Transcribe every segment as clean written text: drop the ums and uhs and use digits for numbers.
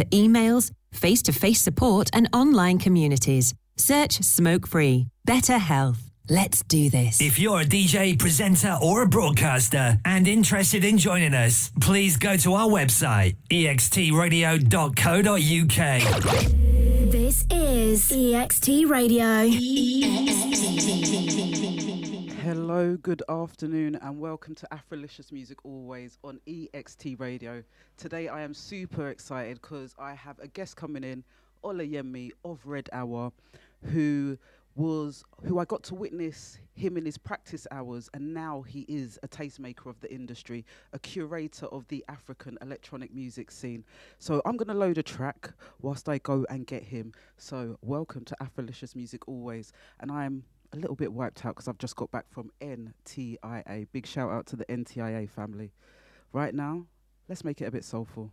to emails, face-to-face support and online communities. Search Smoke Free. Better health. Let's do this. If you're a DJ, presenter or a broadcaster and interested in joining us, please go to our website, extradio.co.uk. This is EXT Radio. Hello, good afternoon and welcome to Afrolicious Music Always on EXT Radio. Today I am super excited because I have a guest coming in, Olayemi of Red Hour, who I got to witness him in his practice hours, and now he is a tastemaker of the industry, a curator of the African electronic music scene. So I'm going to load a track whilst I go and get him. So welcome to Afrolicious Music Always, and I'm a little bit wiped out because I've just got back from NTIA. Big shout out to the NTIA family. Right now, let's make it a bit soulful.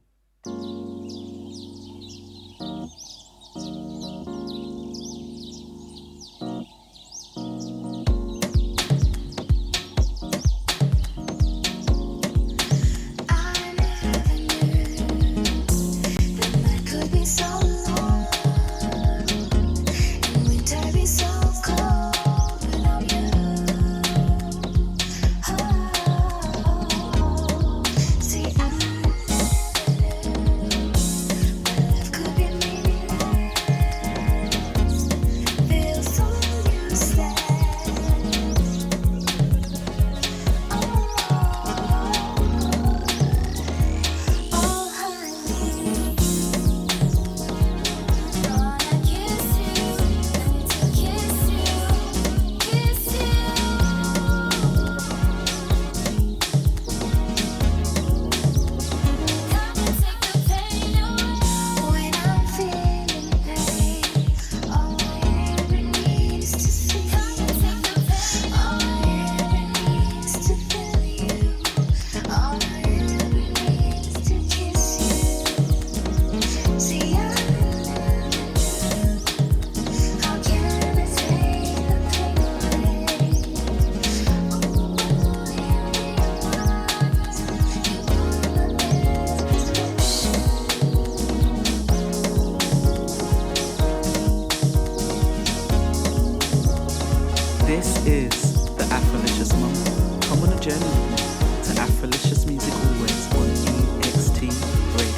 This is the Afrolicious Mumma. Come on a journey with me to Afrolicious Music Always on EXT Radio.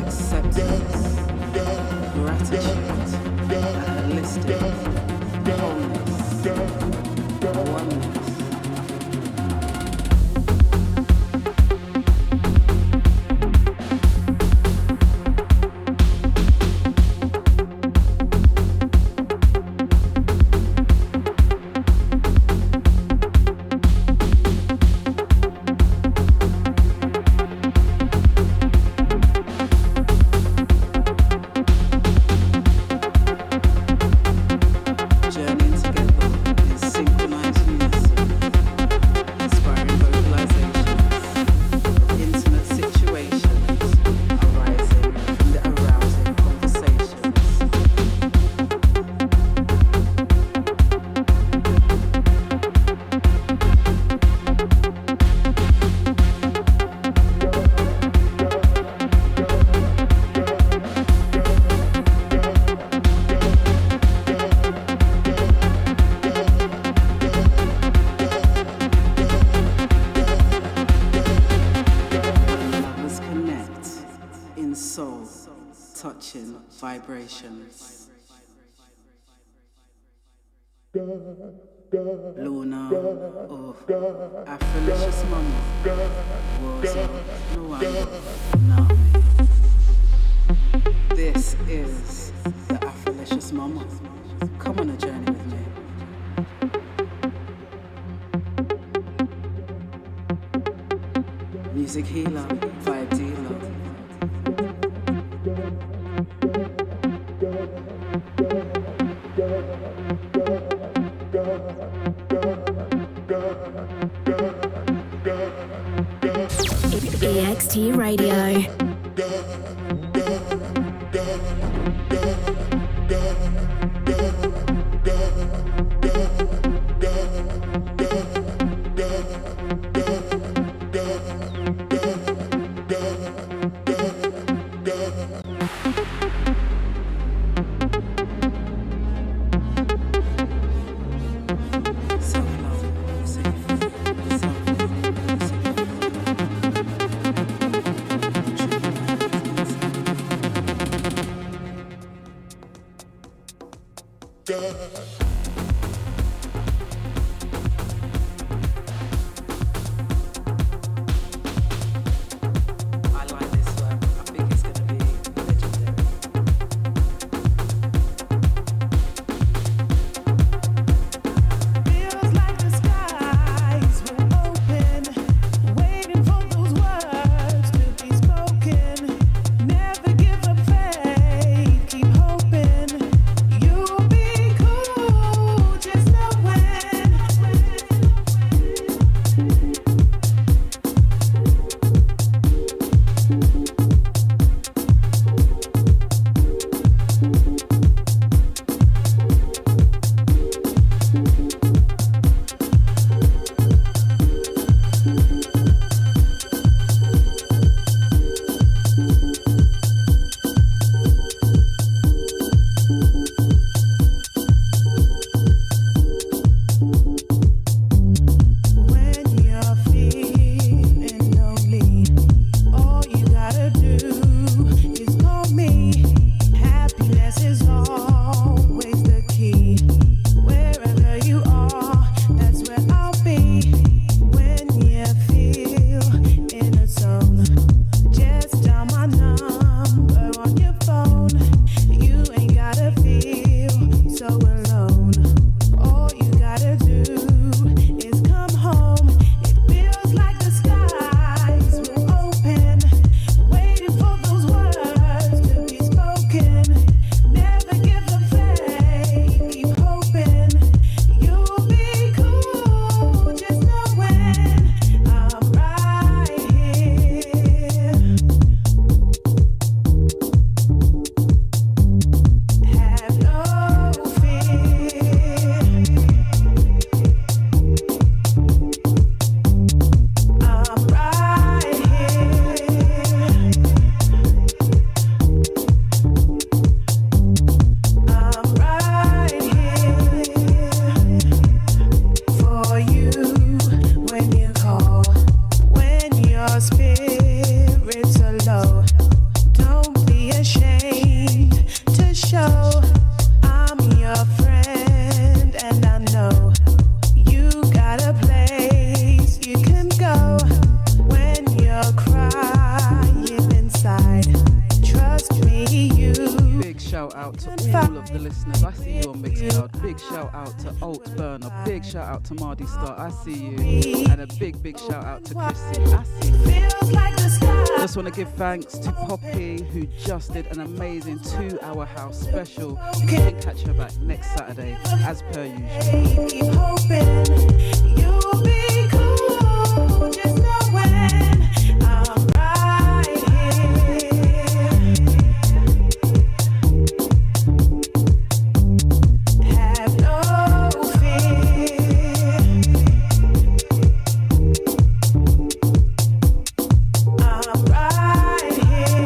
acceptance, gratitude, a holistic wholeness, oneness. Vibrations. Luna, oh, Afrolicious Mumma, Warzone, Luanda, Nami. This is the Afrolicious Mumma. Come on a journey with me. Music healer, vibe dealer. EXT Radio. Never give up faith, keep hoping you'll be cool. shout out to all of the listeners. I see you on Mixcloud. Big shout out to Alt Burner. Big shout out to Mardi Star. I see you. And a big shout out to Chrissy. I see you. Just want to give thanks to Poppy, who just did an amazing 2-hour house special. You can catch her back next Saturday, as per usual. Keep hoping you'll be cool. Just know when I'm right here. Have no fear. I'm right here.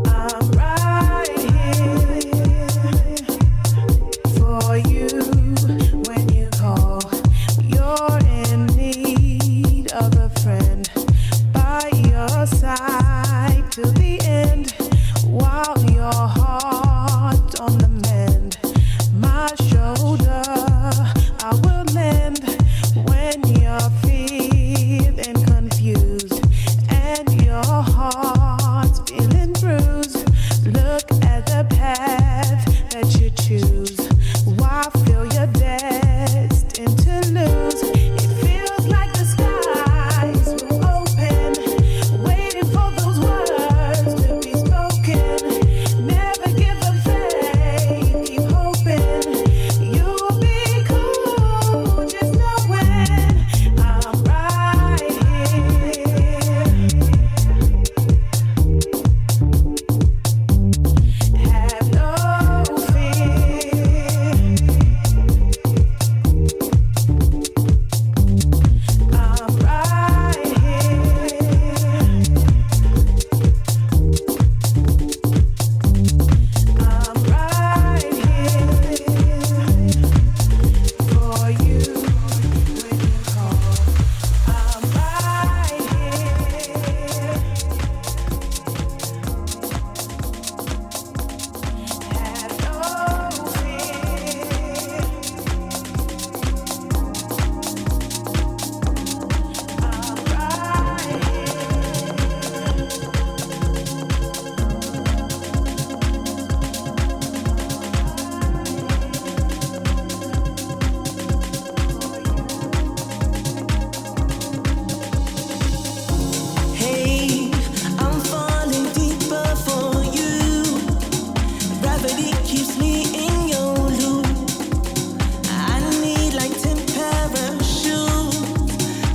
I'm right here for you when you call. You're in need of a friend by your side till the end, while your heart on the mend. My shoulder I will lend when you're feeling confused and your heart's feeling bruised. Look at the path that you choose. Why feel you're destined to lose? It feels like the skies will open, waiting for those words to be spoken. Never give up faith, keep hoping you'll be cool. Just know when I'm right here. Have no fear. I'm right here. I'm right here for you when you call. I'm right here. Have no fear. I'm right Hey, I'm falling deeper for you. Gravity keeps me in your loop. I need like 10 parachutes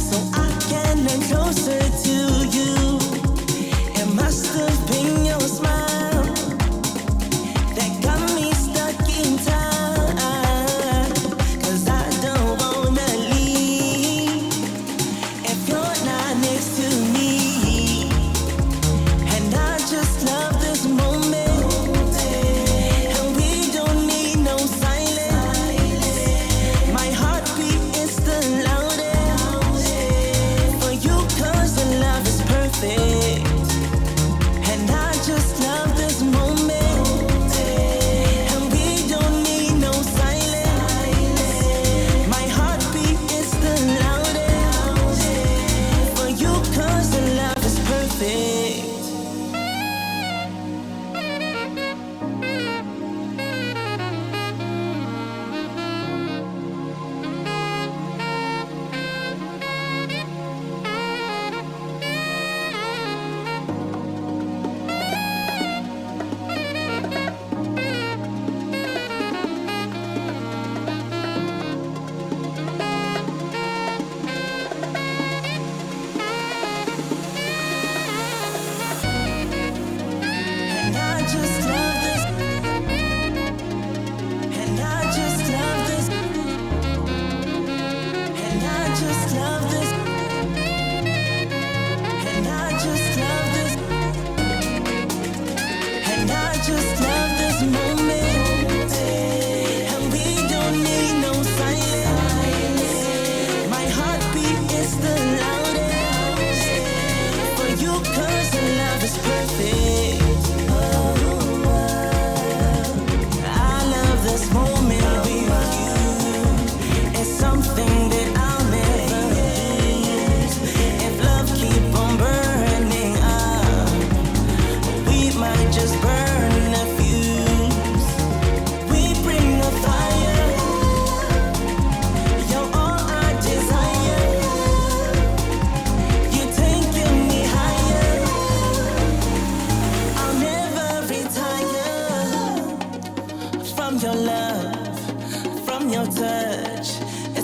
so I can get closer to you. It must have been your smile that got me stuck in time. 'Cause I don't wanna leave if you're not next to me. And I just love this moment. And we don't need no silence. My heartbeat is the loudest for you, 'cause the love is perfect. And I just love this moment. And we don't need no silence. My heartbeat is the loudest for you, 'cause the love is perfect. And I just love this. And I just love this. And I just love this. And I just love this. And I just love this moment. And we don't need no silence. My heartbeat is the loudest for you, 'cause the love is perfect. I love this moment with you. It's something that I'll never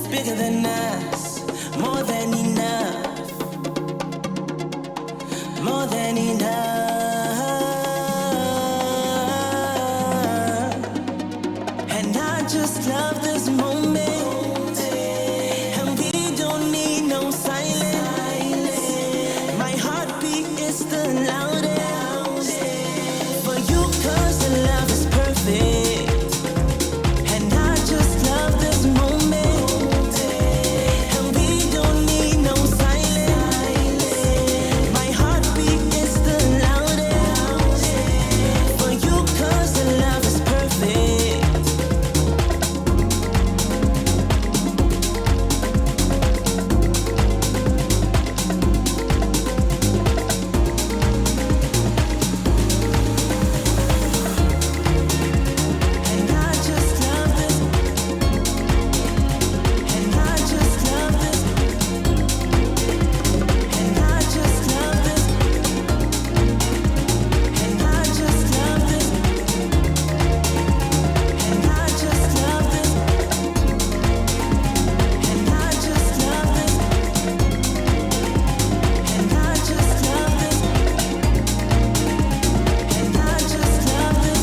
bigger than us, more than enough, more than enough. And I just love this moment, and we don't need no silence. My heartbeat is the loudest for you, 'cause the love is perfect. And I just love this moment, and we don't need no silence. My heartbeat is the loudest for you, 'cause the love is perfect. And I just love this, and I just love this, and I just love this, and I just love this, and I just love this, and I just love this, and I just love this, and I just love this.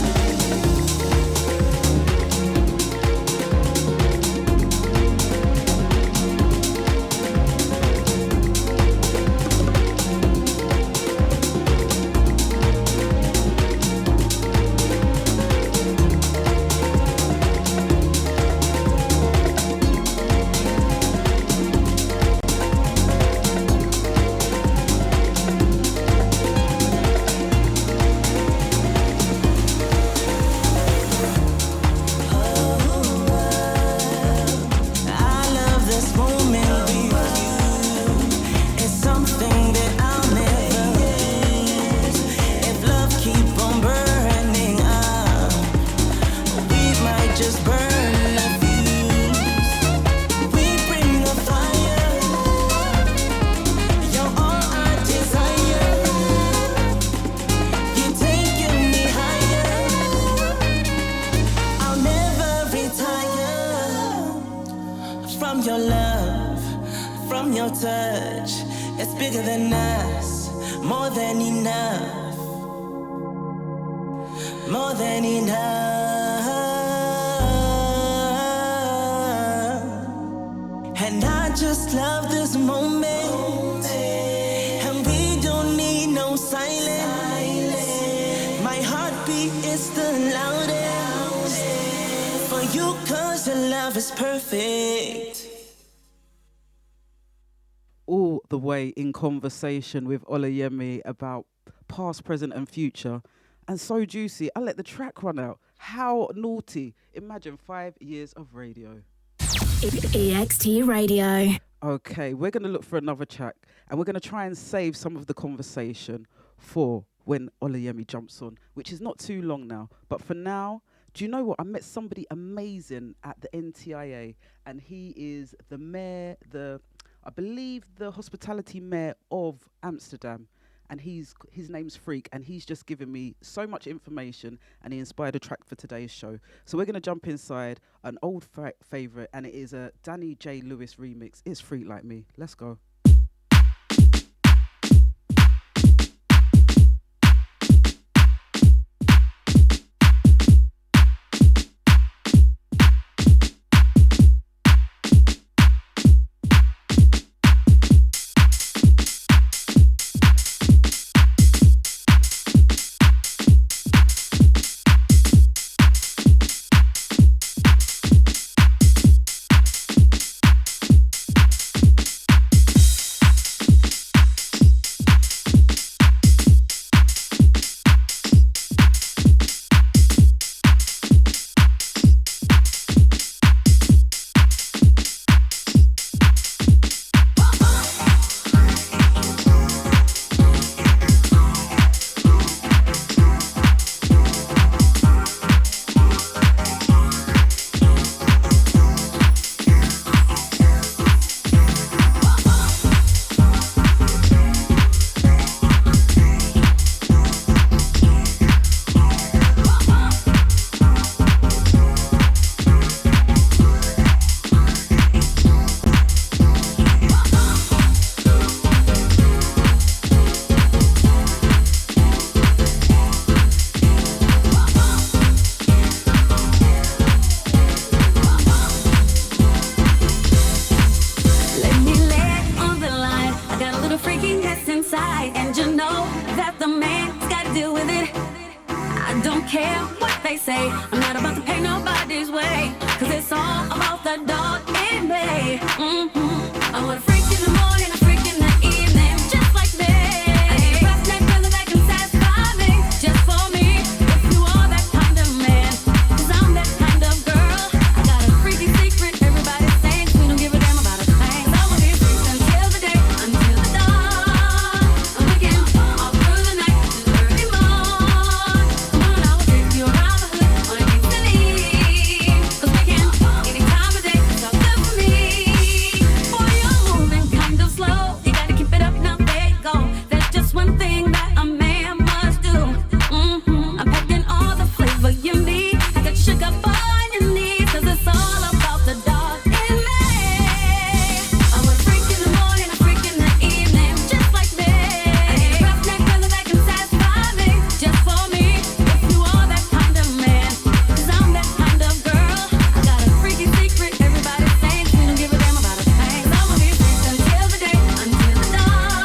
I love this moment with you. It's something that I'll never lose. If love keep on burning up, we might just burn a fuse. We bring the fire. You're all I desire. You're taking me higher. I'll never retire from your love, from your touch. It's bigger than us, more than enough, more than enough. And I just love this moment, and we don't need no silence. My heartbeat is the loudest for you, 'cause the love is perfect. All the way in conversation with Olayemi about past, present, and future. And so juicy. I let the track run out. How naughty. Imagine 5 years of radio. EXT Radio. Okay, we're going to look for another track, and we're going to try and save some of the conversation for when Olayemi jumps on, which is not too long now. But for now, do you know what? I met somebody amazing at the NTIA, and he is the mayor, I believe the hospitality mayor of Amsterdam. And his name's Freak, and he's just given me so much information, and he inspired a track for today's show. So we're going to jump inside an old favourite, and it is a Danny J. Lewis remix. It's Freak Like Me. Let's go. right, and you know that the man's gotta deal with it. I don't care what they say, I'm not about to pay nobody's way, cause it's all about the dog in me. I want a freak in the morning, a freak in the evening, just like me. I need a roughneck brother that can satisfy me, just for me. If you are that kind of man, cause I'm that kind of girl. I got a freaky secret, everybody's saying we don't give a damn about a thing. So I will be free until the day, until the dawn. I'm looking all through the night till early morn. Come on, I will take you around the hood on a Dixie. Cause we can any time of day, it's all good for me. Boy, you're moving kind of slow, you gotta keep it up now, there you go. There's just one thing that a man must do. I'm packing all the flavor you need. I got sugar on your knees, cause it's all about the dog in me. I want a freak in the morning, a freak in the evening, just like me. I need a roughneck brother that can satisfy me, just for me. If you are that kind of man, cause I'm that kind of girl. I got a freaky secret, everybody's saying we don't give a damn about a thing. So I will be free until the day, until the dawn.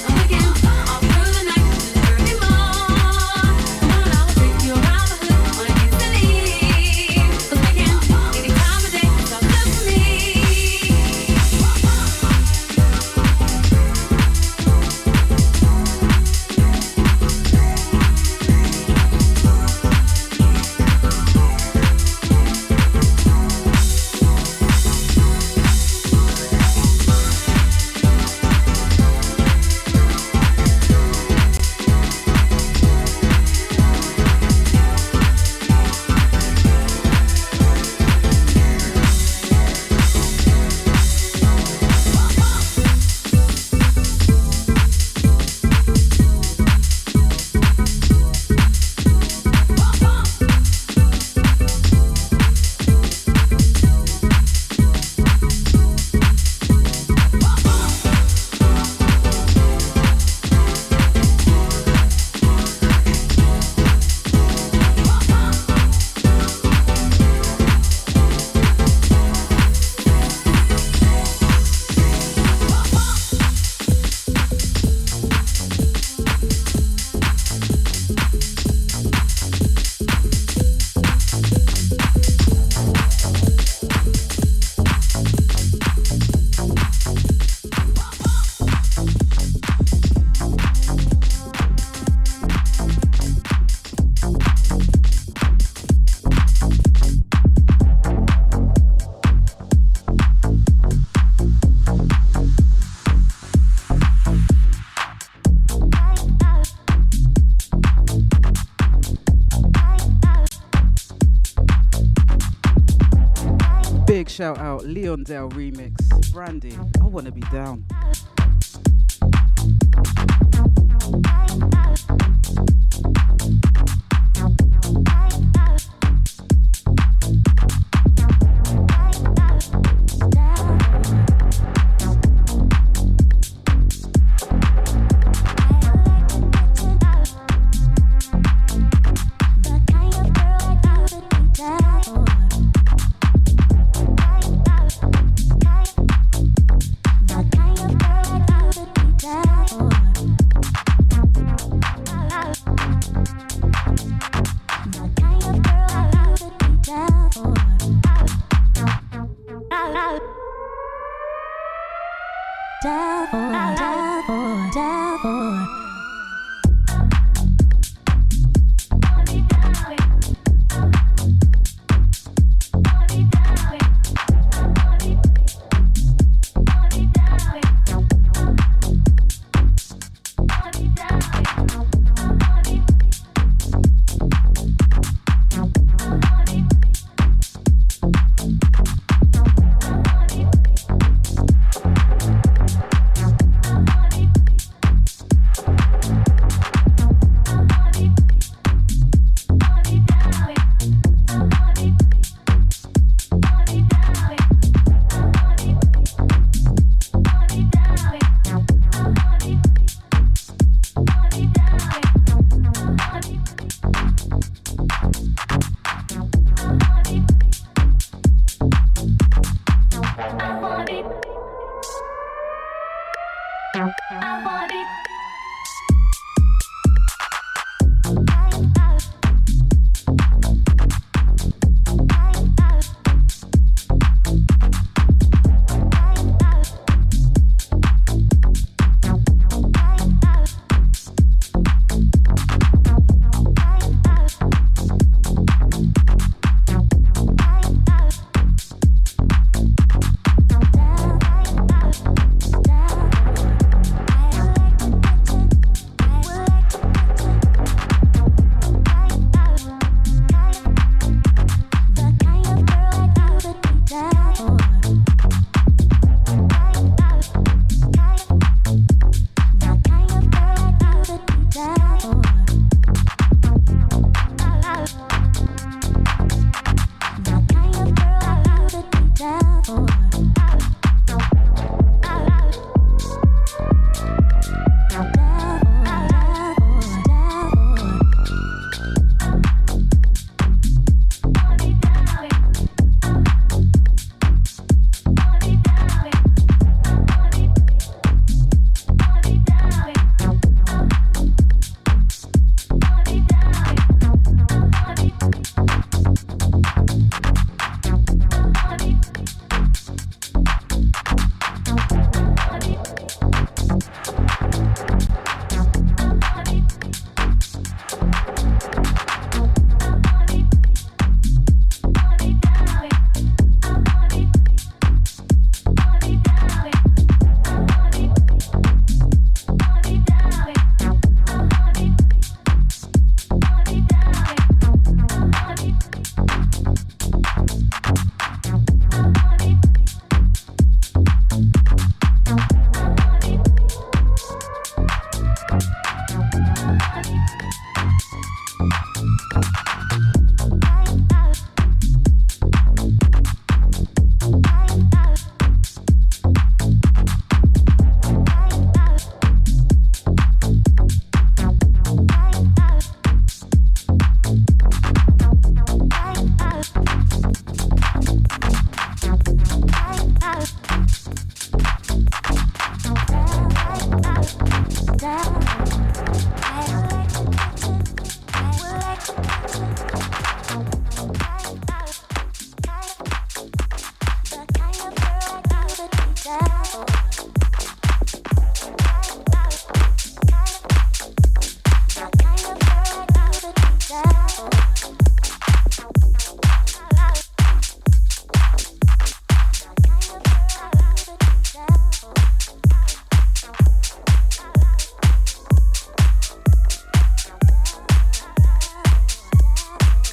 I'm looking all through the night till early morn. Come on, I will take you around the hood on a Dixie. Cause we can any time of day, it's all good for me. Big shout out, Leon Dale remix, Brandy, I Wanna Be Down.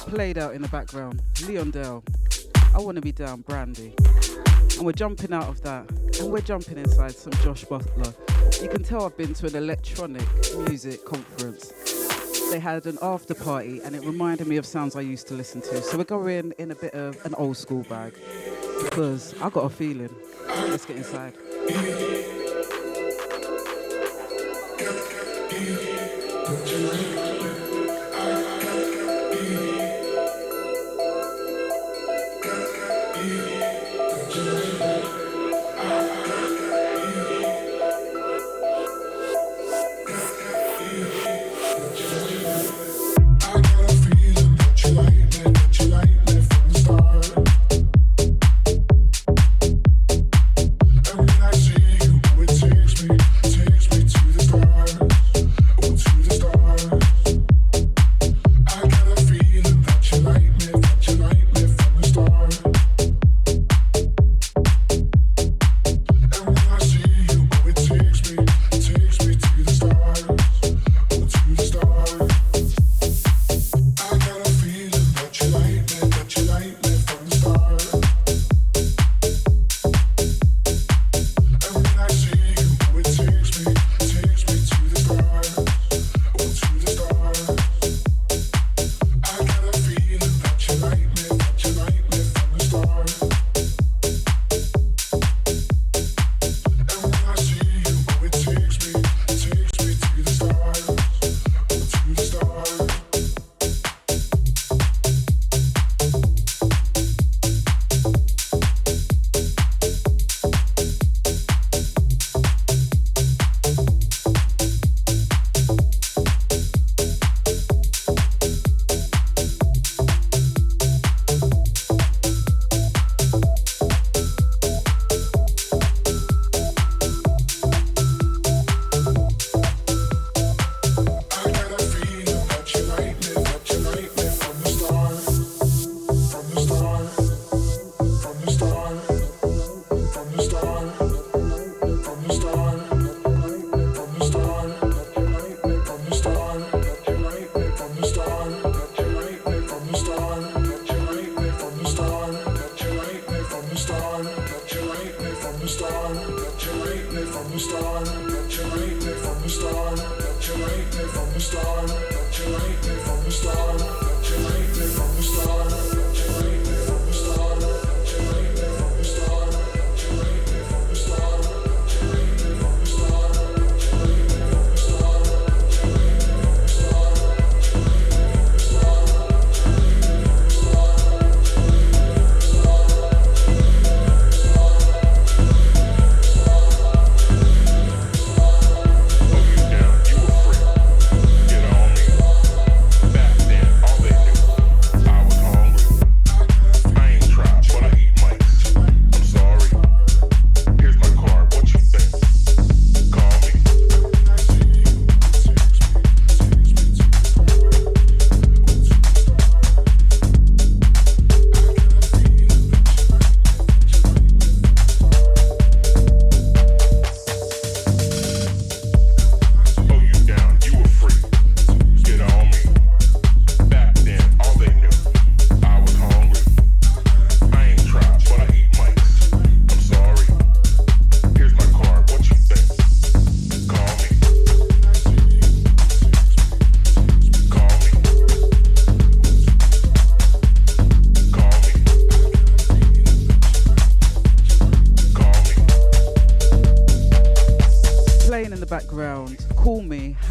Played out in the background, Leon Dale, I Want to Be Down, Brandy. And we're jumping out of that, and we're jumping inside some Josh Butler. You can tell I've been to an electronic music conference. They had an after party, and it reminded me of sounds I used to listen to. So we're going in a bit of an old school bag, because I got a feeling. Let's get inside. Takes me to the stars.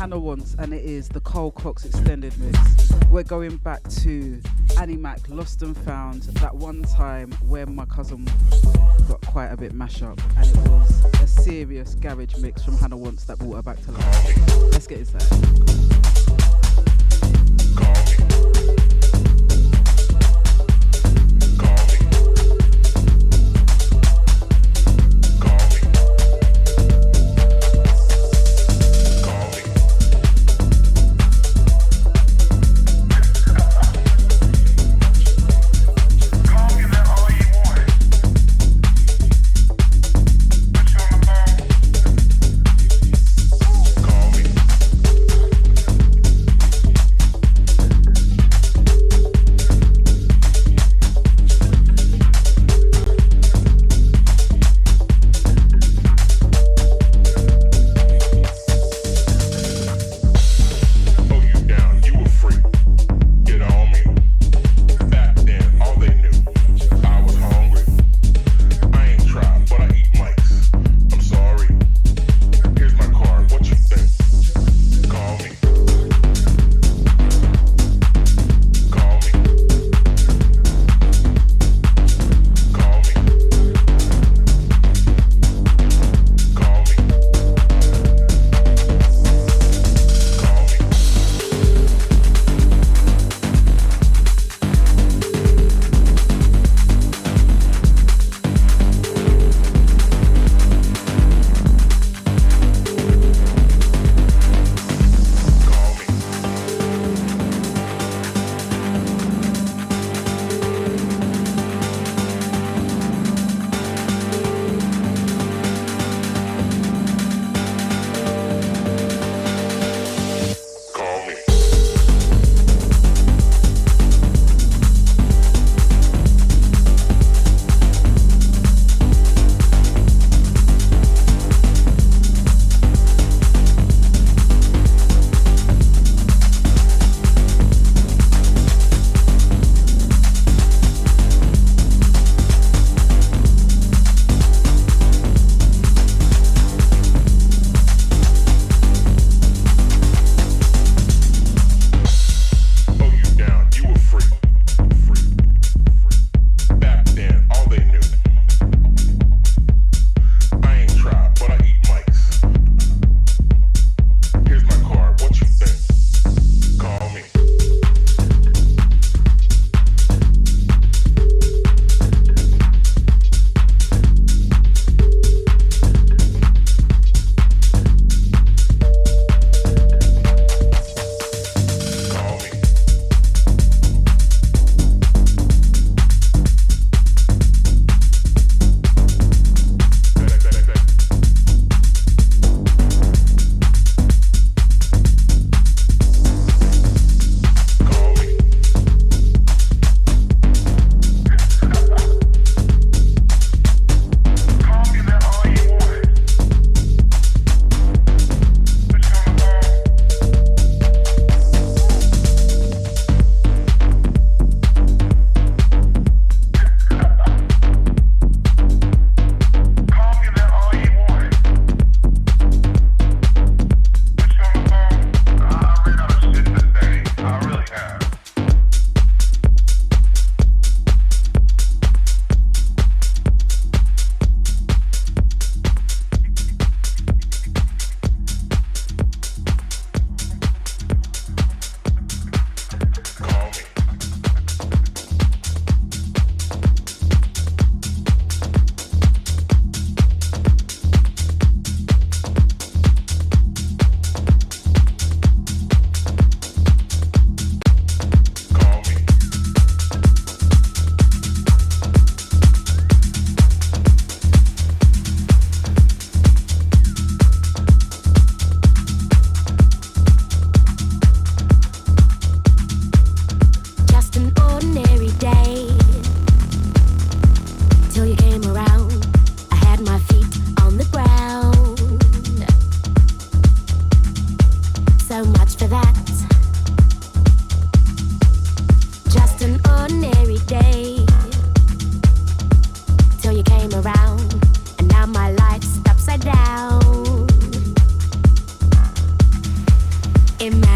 Hannah Wants, and it is the Carl Cox extended mix. We're going back to Annie Mac, Lost and Found, that one time when my cousin got quite a bit mash up, and it was a serious garage mix from Hannah Wants that brought her back to life. Let's get inside.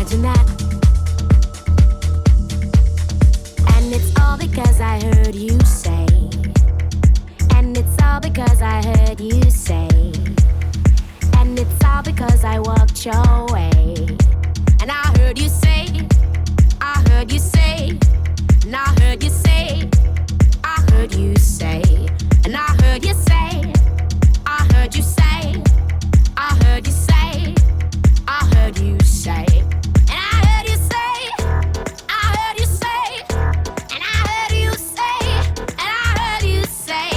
imagine that. And it's all because I heard you say. And it's all because I heard you say. And it's all because I walked your way. And I heard you say, I heard you say, and I heard you say, I heard you say, and I heard you say, I heard you say, I heard you say, I heard you say, and I heard you say, I heard you say, and I heard you say, and I heard you say,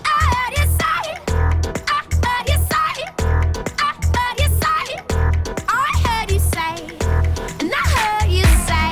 I heard you say, I heard you say, I heard you say, I heard you say, and I heard you say.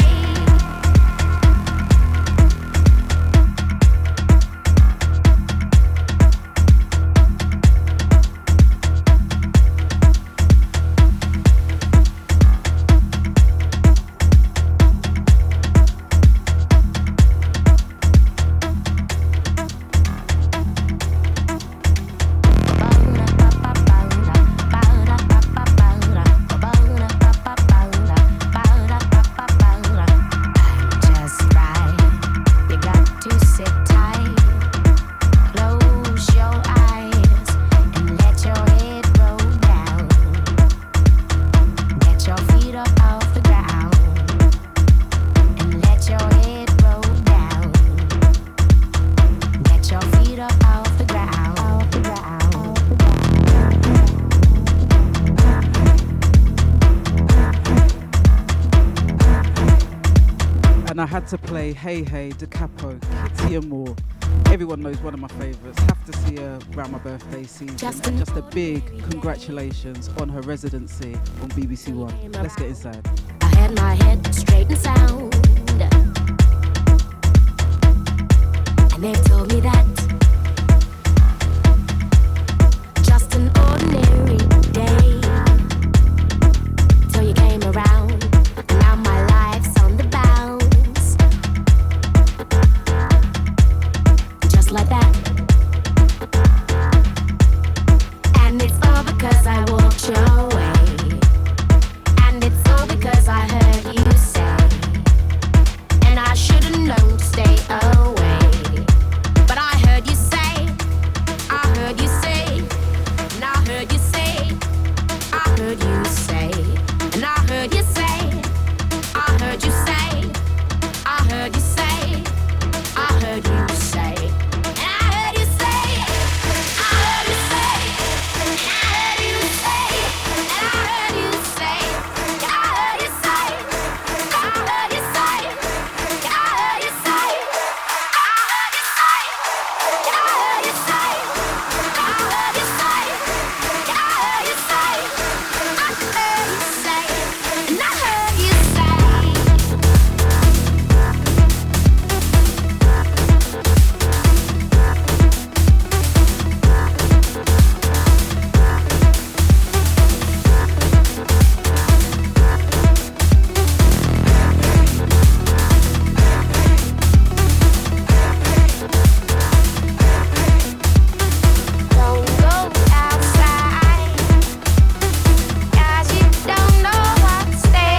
I had to play Hey Hey, Da Capo, Kitty and More. Everyone knows one of my favourites. Have to see her around my birthday season. And just a big congratulations on her residency on BBC One. Let's get inside. I had my head straight and sound, and they told me that just an ordinary day till you came around, and now my life's on the bounce, just like that. And it's all because I walked your way, and it's all because I heard you say, and I should've known to stay away. But I heard you say, I heard you say, and I heard you say, I heard you say, and I heard you say, I heard you say, I heard you say, I heard you say, and I heard you say, I heard you say, and I heard you say, and I heard you say, and I heard you say, I heard you say, and I heard you say, I heard you say, and I heard you say, I heard you say, and I heard you say, I heard you say, and I heard you say. Don't go outside, 'cause you don't know what's there.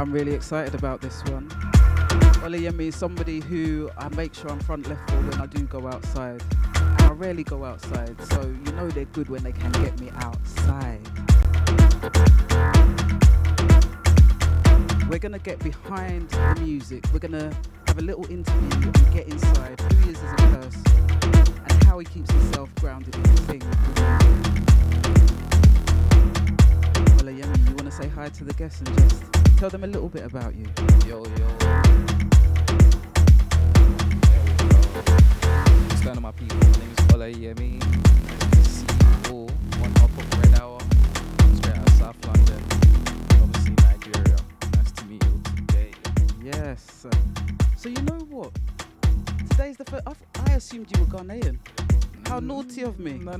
I'm really excited about this one. Oluyemi is somebody who I make sure I'm front left for when I do go outside. And I rarely go outside, so you know they're good when they can get me outside. We're going to get behind the music. We're going to have a little interview and get inside who he is as a person and how he keeps himself grounded in the thing. Oluyemi, you want to say hi to the guests and just tell them a little bit about you? Yo, yo. There we go. What's going on, my people? My name is Ola Yemi. See you all on Up of Red Hour, straight out of South London, obviously Nigeria. Nice to meet you today. Yes. So you know what? Today's the first. I assumed you were Ghanaian. How naughty of me. No.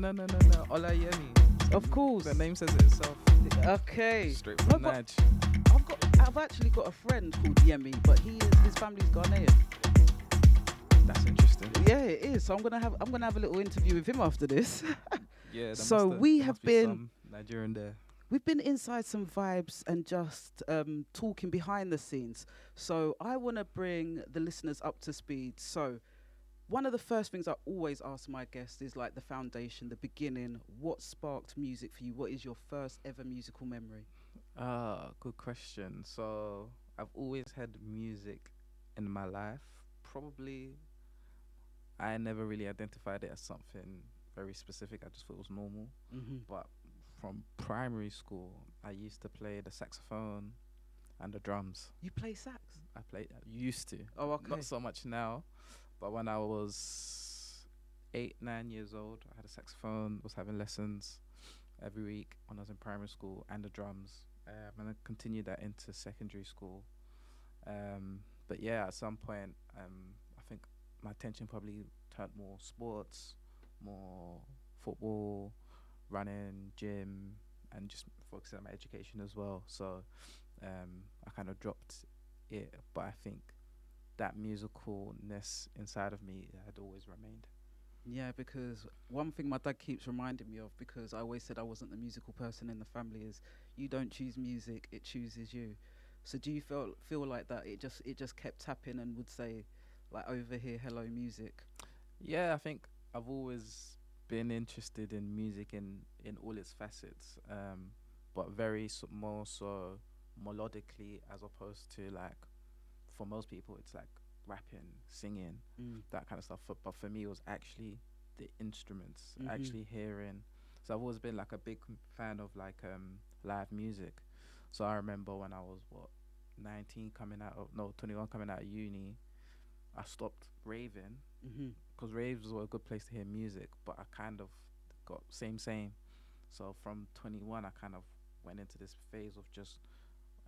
Ola Yemi. Of course. The name says it itself. Okay. Straight from No, Nige. I've actually got a friend called Yemi, but his family's Ghanaian. That's interesting. Yeah, it is. So I'm gonna have a little interview with him after this. Yeah. So we have been some Nigerian there. We've been inside some vibes and just talking behind the scenes. So I want to bring the listeners up to speed. So one of the first things I always ask my guests is like the foundation, the beginning. What sparked music for you? What is your first ever musical memory? Good question. So I've always had music in my life. Probably I never really identified it as something very specific. I just thought it was normal. But from primary school, I used to play the saxophone and the drums. You play sax? I used to. Oh, okay. Not so much now, but when I was 8-9 years old, I had a saxophone, was having lessons every week when I was in primary school, and the drums. And I continued that into secondary school. But yeah, at some point, I think my attention probably turned more sports, more football, running, gym, and just focusing on my education as well. So I kind of dropped it, but I think that musicalness inside of me had always remained. Yeah, because one thing my dad keeps reminding me of, because I always said I wasn't the musical person in the family, is you don't choose music, it chooses you. So do you feel like that it just kept tapping and would say like over here, hello music? Yeah, I think I've always been interested in music in all its facets, but very more so melodically, as opposed to like, for most people it's like rapping, singing, that kind of stuff. But for me, it was actually the instruments, actually hearing. So I've always been like a big fan of like live music. So I remember when I was 21 coming out of uni, I stopped raving because raves were a good place to hear music, but I kind of got same. So from 21, I kind of went into this phase of just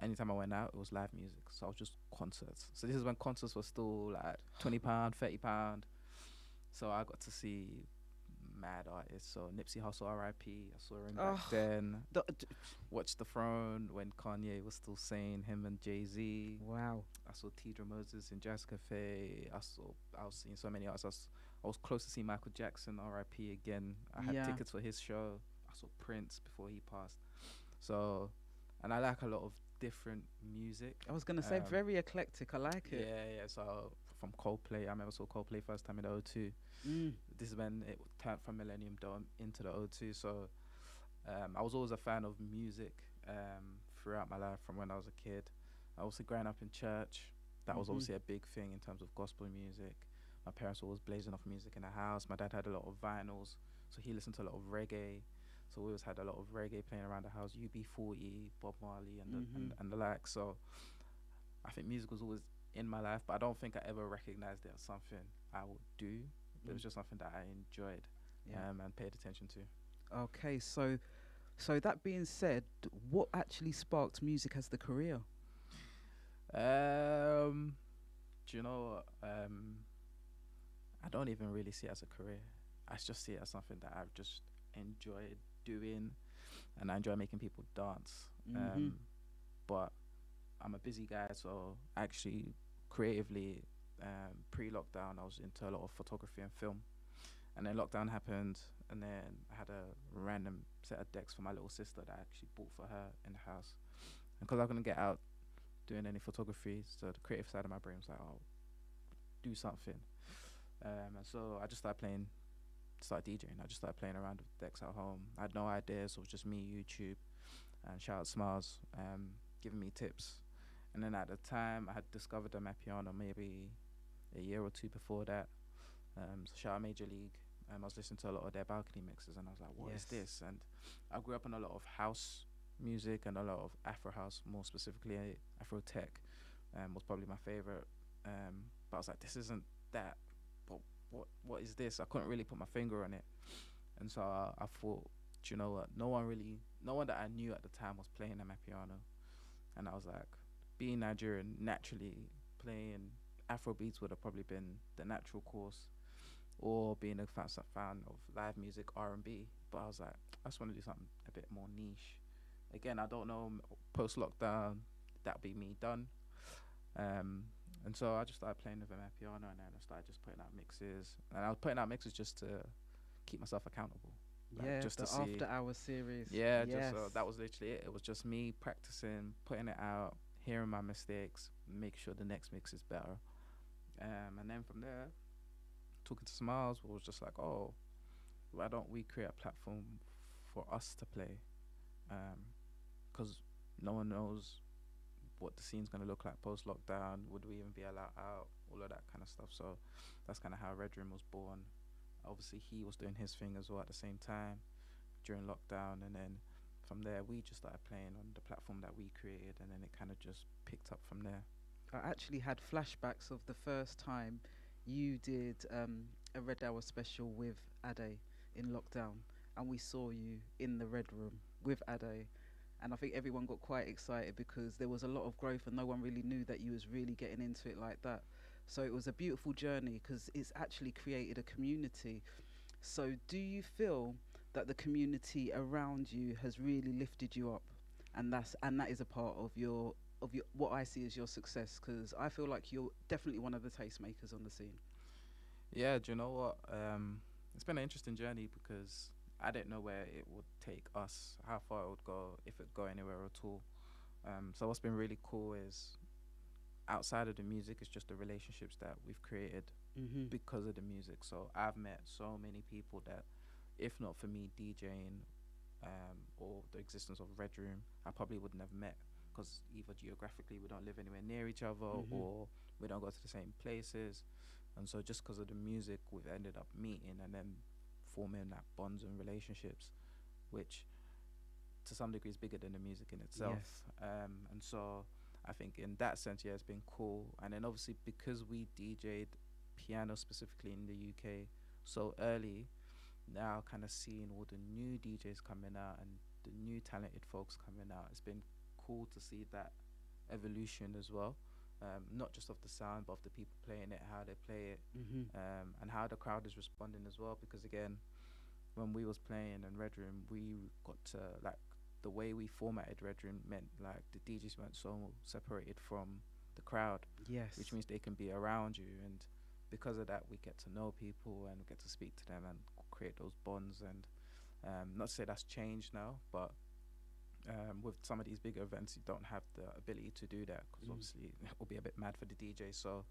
anytime I went out, it was live music. So I was just concerts. So this is when concerts were still like £20, £30. So I got to see mad artists. So Nipsey Hussle, R.I.P. I saw him back then. Watched The Throne when Kanye was still saying him and Jay-Z. Wow. I saw Tidra Moses in Jazz Cafe. I was seeing so many artists. I was close to see Michael Jackson, R.I.P. again. I had tickets for his show. I saw Prince before he passed. So, and I like a lot of different music. I was gonna say very eclectic. I like it. Yeah. So from Coldplay, I remember saw Coldplay first time in the O2. This is when it turned from Millennium Dome into the O2. So I was always a fan of music throughout my life from when I was a kid. I also growing up in church. That was obviously a big thing in terms of gospel music. My parents were always blazing off music in the house. My dad had a lot of vinyls, so he listened to a lot of reggae. So we always had a lot of reggae playing around the house, UB40, Bob Marley, and the like. So I think music was always in my life, but I don't think I ever recognized it as something I would do. It was just something that I enjoyed and paid attention to. Okay, so that being said, what actually sparked music as the career? Do you know, I don't even really see it as a career. I just see it as something that I've just enjoyed doing, and I enjoy making people dance. But I'm a busy guy, so actually creatively, pre-lockdown I was into a lot of photography and film, and then lockdown happened, and then I had a random set of decks for my little sister that I actually bought for her in the house, and because I couldn't get out doing any photography, so the creative side of my brain was like, I'll do something, and so I just started DJing. I just started playing around with decks at home. I had no ideas, so it was just me, YouTube, and shout out Smiles, giving me tips. And then at the time, I had discovered my piano maybe a year or two before that. So shout out Major League. I was listening to a lot of their balcony mixes, and I was like, what is this? And I grew up on a lot of house music and a lot of Afro house, more specifically Afro tech, was probably my favorite. But I was like, this isn't that. But what is this? I couldn't really put my finger on it, and so I thought, do you know what? No one that I knew at the time was playing my piano, and I was like, being Nigerian, naturally playing Afro beats would have probably been the natural course, or being a fan of live music, R&B. But I was like, I just want to do something a bit more niche. Again, I don't know, post lockdown, that'll be me done. And so I just started playing with my piano, and then I started just putting out mixes. And I was putting out mixes just to keep myself accountable. Yeah, just the to see. After Hours series. Yeah, yes. just that was literally it. It was just me practicing, putting it out, hearing my mistakes, make sure the next mix is better. And then from there, talking to Smiles, was just like, oh, why don't we create a platform for us to play? Because no one knows what the scene's going to look like post lockdown. Would we even be allowed out? All of that kind of stuff. So that's kind of how Red Room was born. Obviously, he was doing his thing as well at the same time during lockdown. And then from there, we just started playing on the platform that we created. And then it kind of just picked up from there. I actually had flashbacks of the first time you did a Red Hour special with Ade in lockdown. And we saw you in the Red Room with Ade. And I think everyone got quite excited because there was a lot of growth and no one really knew that you was really getting into it like that. So it was a beautiful journey because it's actually created a community. So do you feel that the community around you has really lifted you up, and that is a part of your what I see as your success? Because I feel like you're definitely one of the tastemakers on the scene. Yeah, do you know what? It's been an interesting journey because I didn't know where it would take us, how far it would go, if it would go anywhere at all. So what's been really cool is, outside of the music, it's just the relationships that we've created because of the music. So I've met so many people that, if not for me DJing or the existence of Red Room, I probably wouldn't have met, because either geographically we don't live anywhere near each other, or we don't go to the same places. And so just because of the music, we've ended up meeting and then forming that bonds and relationships, which to some degree is bigger than the music in itself. And so I think in that sense, yeah, it's been cool. And then obviously because we DJ'd piano specifically in the UK so early, now kind of seeing all the new DJs coming out and the new talented folks coming out, it's been cool to see that evolution as well. Not just of the sound, but of the people playing it, how they play it, and how the crowd is responding as well. Because again, when we was playing in Red Room, we got to, like, the way we formatted Red Room meant like the DJs weren't so separated from the crowd, which means they can be around you, and because of that we get to know people and get to speak to them and create those bonds. And not to say that's changed now, but with some of these bigger events you don't have the ability to do that, because obviously it will be a bit mad for the DJ. So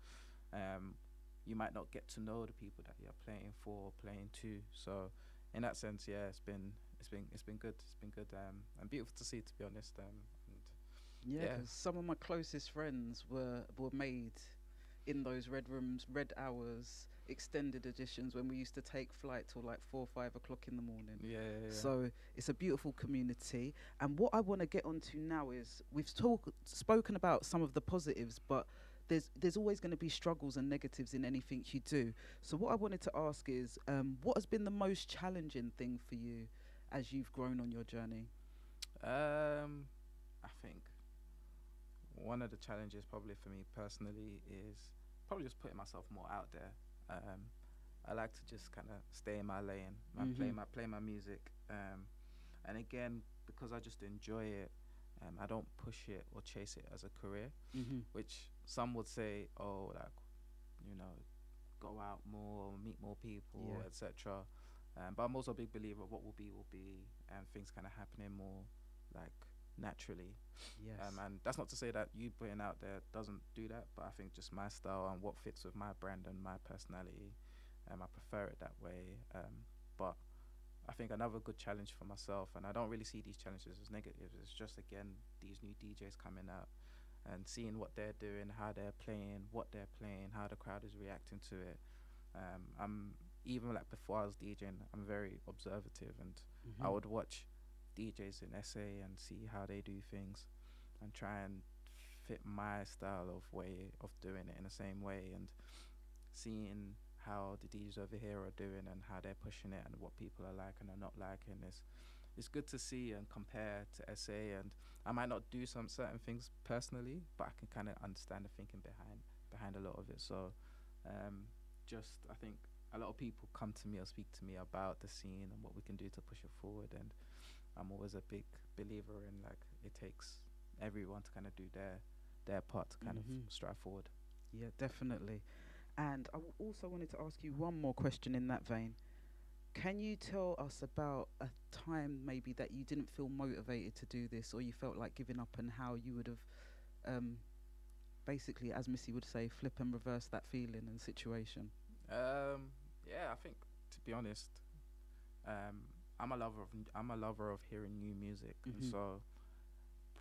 you might not get to know the people that you're playing for, playing to. So in that sense, yeah, it's been good. It's been good and beautiful to see, to be honest. And yeah, 'cause some of my closest friends were made in those Red Rooms, Red Hours extended editions when we used to take flight till like 4 or 5 o'clock in the morning. Yeah. So it's a beautiful community. And what I want to get onto now is, we've spoken about some of the positives, but there's always going to be struggles and negatives in anything you do. So what I wanted to ask is, what has been the most challenging thing for you as you've grown on your journey? I think one of the challenges probably for me personally is probably just putting myself more out there. I like to just kind of stay in my lane and play my music. And again, because I just enjoy it, I don't push it or chase it as a career, which some would say, oh, like, you know, go out more, meet more people, etc. But I'm also a big believer of what will be, and things kind of happening more like naturally. And that's not to say that you putting out there doesn't do that, but I think just my style and what fits with my brand and my personality, I prefer it that way. But I think another good challenge for myself, and I don't really see these challenges as negatives, it's just, again, these new DJs coming out and seeing what they're doing, how they're playing, what they're playing, how the crowd is reacting to it. I'm even, like, before I was DJing, I'm very observative, and I would watch DJs in SA and see how they do things and try and fit my style of way of doing it in the same way, and seeing how the DJs over here are doing and how they're pushing it and what people are liking and not liking. It's good to see and compare to SA, and I might not do some certain things personally, but I can kind of understand the thinking behind a lot of it. So just I think a lot of people come to me or speak to me about the scene and what we can do to push it forward, and I'm always a big believer in like it takes everyone to kind of do their part to kind of strive forward. Yeah, definitely. And also wanted to ask you one more question in that vein. Can you tell us about a time maybe that you didn't feel motivated to do this, or you felt like giving up, and how you would have basically, as Missy would say, flip and reverse that feeling and situation? Yeah, I think to be honest, I'm a lover of hearing new music, and so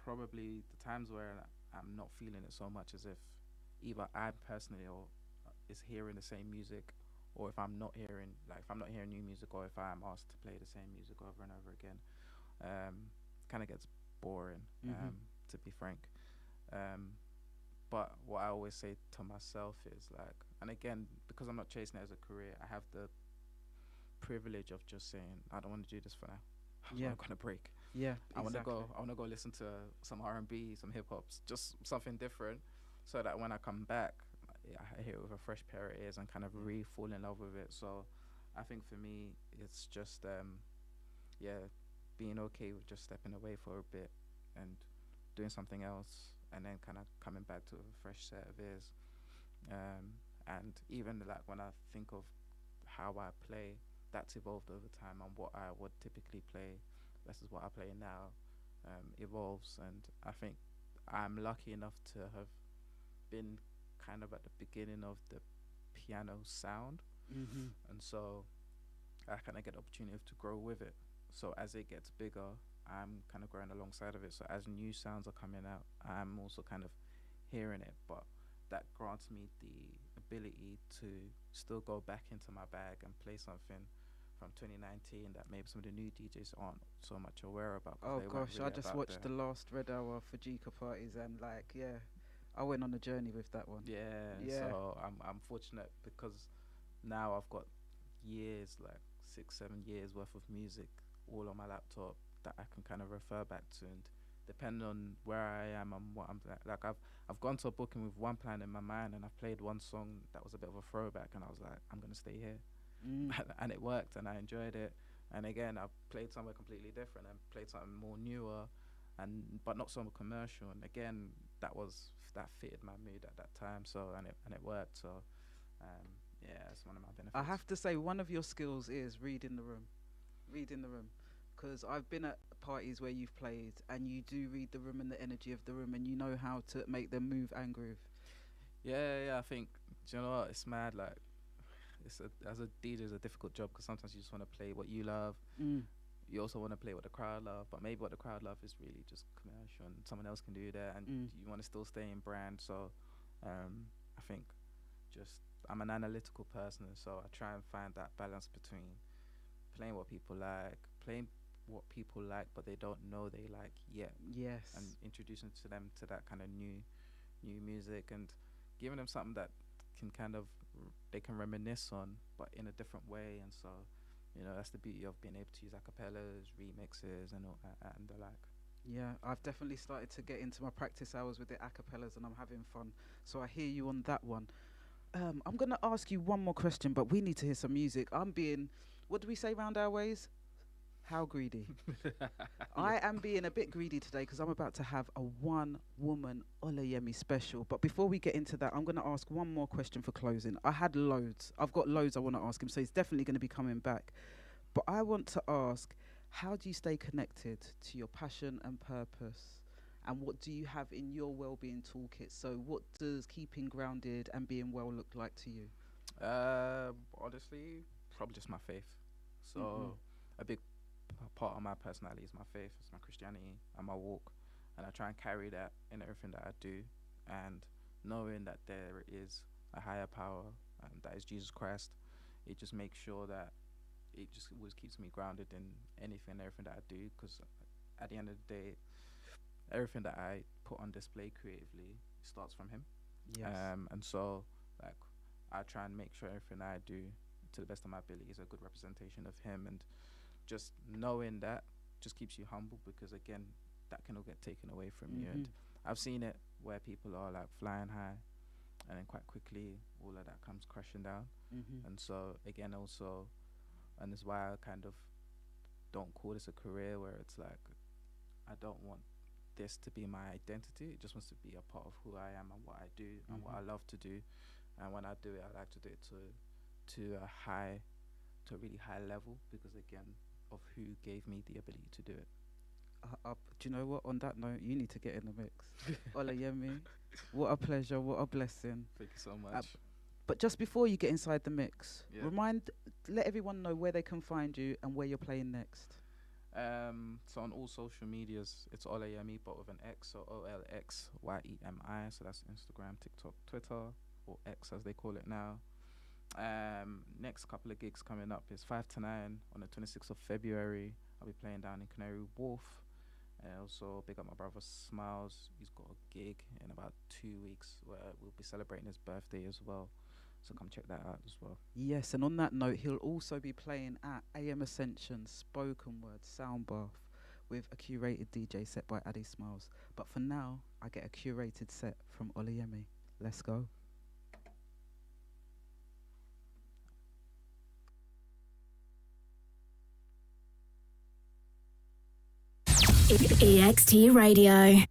probably the times where I'm not feeling it so much as if either I personally or is hearing the same music, or if I'm not hearing new music, or if I'm asked to play the same music over and over again, kind of gets boring, to be frank. But what I always say to myself is like, and again, because I'm not chasing it as a career, I have the privilege of just saying, I don't want to do this for now. I'm gonna break. Yeah, I exactly. want to go listen to some R&B, some hip hops, just something different, so that when I come back, I hear it with a fresh pair of ears and kind of fall in love with it. So I think for me, it's just being okay with just stepping away for a bit and doing something else, and then kind of coming back to a fresh set of ears. And even like when I think of how I play, that's evolved over time, and what I would typically play versus what I play now evolves. And I think I'm lucky enough to have been kind of at the beginning of the piano sound, and so I kind of get the opportunity to grow with it. So as it gets bigger, I'm kind of growing alongside of it. So as new sounds are coming out, I'm also kind of hearing it, but that grants me the ability to still go back into my bag and play something from 2019 that maybe some of the new DJs aren't so much aware about. Oh gosh, I just watched the last Red Hour for Jika parties, and like, I went on a journey with that one. Yeah. So I'm fortunate because now I've got years, like 6-7 years worth of music all on my laptop that I can kind of refer back to, and depending on where I am and what I'm like I've gone to a booking with one plan in my mind, and I've played one song that was a bit of a throwback, and I was like, I'm gonna stay here. And it worked, and I enjoyed it. And again, I've played somewhere completely different and played something more newer, but not so commercial, and again that fitted my mood at that time. So and it worked. So it's one of my benefits. I have to say, one of your skills is reading the room, because I've been at parties where you've played, and you do read the room and the energy of the room, and you know how to make them move and groove. I think, do you know what, it's mad, like as a DJ, it's a difficult job, because sometimes you just want to play what you love. You also want to play what the crowd love, but maybe what the crowd love is really just commercial, and someone else can do that, and you want to still stay in brand. So I think I'm an analytical person, so I try and find that balance between playing what people like, but they don't know they like yet. Yes. And introducing to them to that kind of new music, and giving them something that can kind of they can reminisce on, but in a different way. And so, that's the beauty of being able to use acapellas, remixes, and all, and the like. Yeah, I've definitely started to get into my practice hours with the acapellas, and I'm having fun. So I hear you on that one. I'm going to ask you one more question, but we need to hear some music. What do we say round our ways? How greedy? I am being a bit greedy today because I'm about to have a one-woman Olayemi special. But before we get into that, I'm going to ask one more question for closing. I've got loads I want to ask him, so he's definitely going to be coming back. But I want to ask, how do you stay connected to your passion and purpose? And what do you have in your well-being toolkit? So what does keeping grounded and being well look like to you? Honestly, probably just my faith. So a big part of my personality is my faith, it's my Christianity and my walk, and I try and carry that in everything that I do, and knowing that there is a higher power, and that is Jesus Christ. It just makes sure that it just always keeps me grounded in anything and everything that I do, because at the end of the day, everything that I put on display creatively starts from him. Yes. And so, like, I try and make sure everything I do, to the best of my ability, is a good representation of him. And just knowing that just keeps you humble, because again, that can all get taken away from you. And I've seen it where people are like flying high, and then quite quickly all of that comes crashing down. And so again, also, and that's why I kind of don't call this a career, where it's like, I don't want this to be my identity. It just wants to be a part of who I am and what I do and what I love to do. And when I do it, I like to do it to a really high level, because again, of who gave me the ability to do it. Do you know what? On that note, you need to get in the mix. Olayemi, what a pleasure, what a blessing. Thank you so much. But just before you get inside the mix, let everyone know where they can find you and where you're playing next. So on all social medias, it's Olayemi, but with an X, so OLXYEMI. So that's Instagram, TikTok, Twitter, or X as they call it now. Next couple of gigs coming up is 5 to 9 on the 26th of February. I'll be playing down in Canary Wharf. And also big up my brother Smiles. He's got a gig in about 2 weeks where we'll be celebrating his birthday as well. So come check that out as well. Yes, and on that note, he'll also be playing at AM Ascension Spoken Word Soundbath with a curated DJ set by Addy Smiles. But for now, I get a curated set from Olayemi. Let's go. EXT Radio.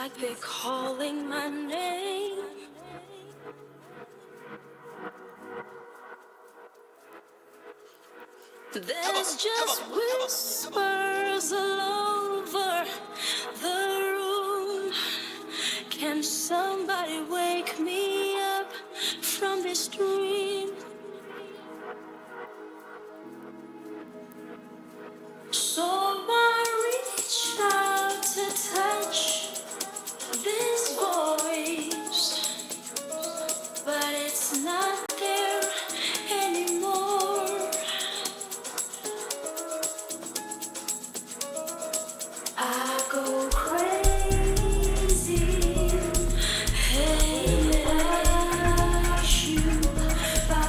like they're calling my name. There's just whispers all over the room. Can somebody wake me up from this dream? So I reach out to touch this voice, but it's not there anymore. I go crazy, hey, without you by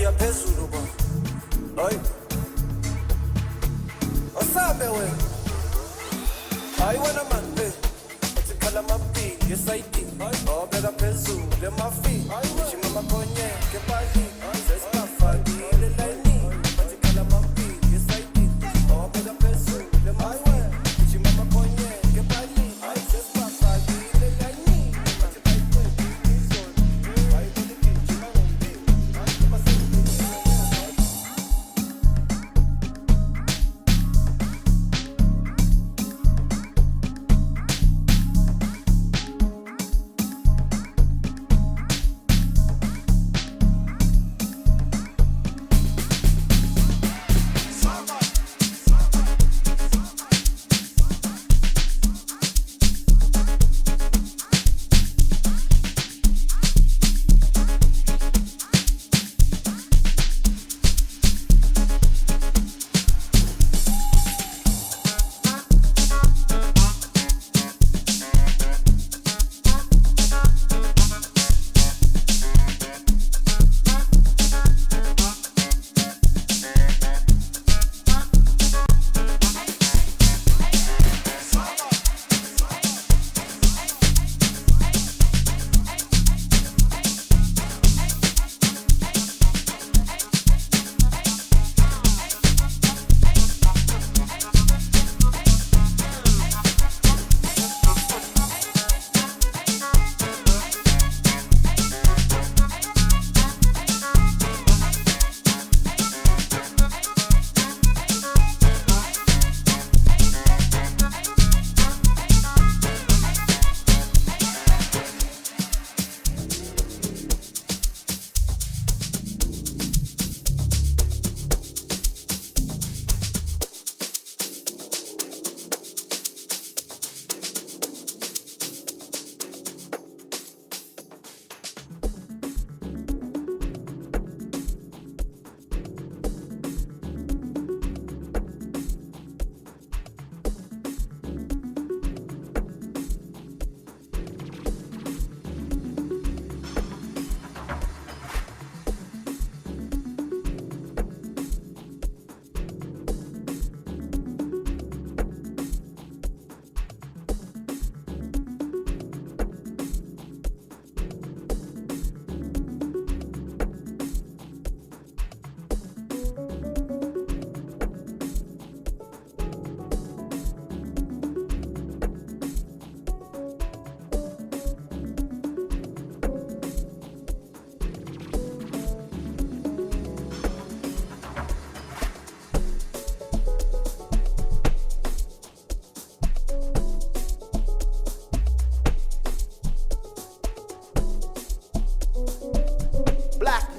ya phezulu bo. Hayi. Osabe we. Hayi wena man be. Uthikhala mapi yesaidi. Oh beka phezulu emafi. Shima makonye ke pali. Sesifa dile line. Uthikhala mapi yesaidi. Oh beka phezulu emafi. Shima makonye ke pali. Sesifa dile line.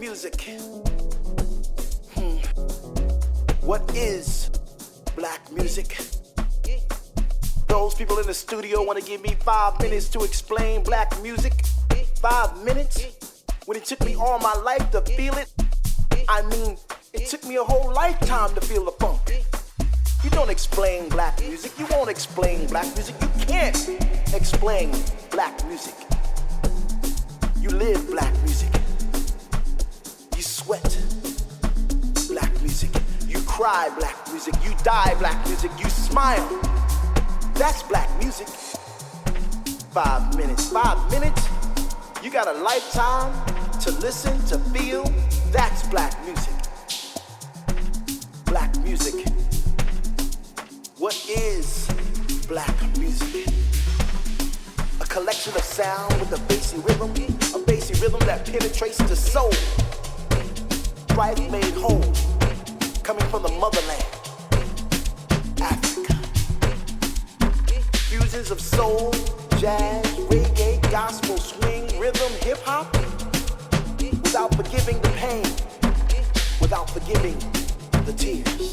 Music. What is black music? Those people in the studio want to give me 5 minutes to explain black music. 5 minutes? When it took me all my life to feel it? I mean, it took me a whole lifetime to feel the funk. You don't explain black music. You won't explain black music. You can't explain black music. You live black music. You sweat black music. You cry black music. You die black music. You smile. That's black music. 5 minutes. 5 minutes? You got a lifetime to listen, to feel. That's black music. Black music. What is black music? A collection of sound with a bassy rhythm that penetrates the soul. Strife made whole, coming from the motherland, Africa. Fusions of soul, jazz, reggae, gospel, swing, rhythm, hip hop, without forgiving the pain, without forgiving the tears.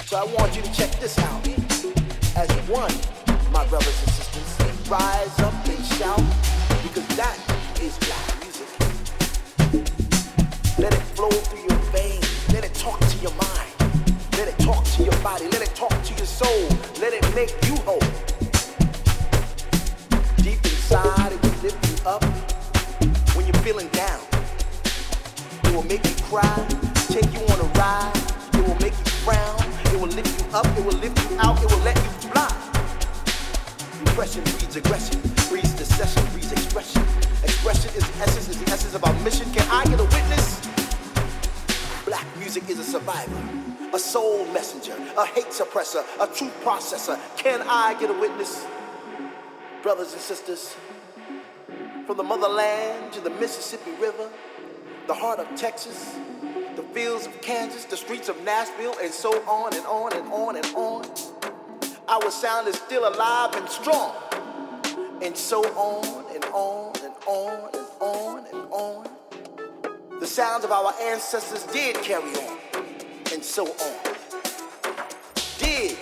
So I want you to check this out. As one, my brothers and sisters, rise up and shout, because that is black music. Let it flow through your veins. Let it talk to your mind. Let it talk to your body. Let it talk to your soul. Let it make you whole. Deep inside, it will lift you up when you're feeling down. will make you cry, take you on a ride. It will make you frown, it will lift you up, it will lift you out, it will let you fly. Repression breeds aggression, breeds deception, breeds expression. Expression is the essence of our mission. Can I get a witness? Black music is a survivor, a soul messenger, a hate suppressor, a truth processor. Can I get a witness? Brothers and sisters, from the motherland to the Mississippi River, the heart of Texas, the fields of Kansas, the streets of Nashville, and so on and on and on and on. Our sound is still alive and strong, and so on and on and on and on and on. The sounds of our ancestors did carry on, and so on. Did.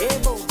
Ebo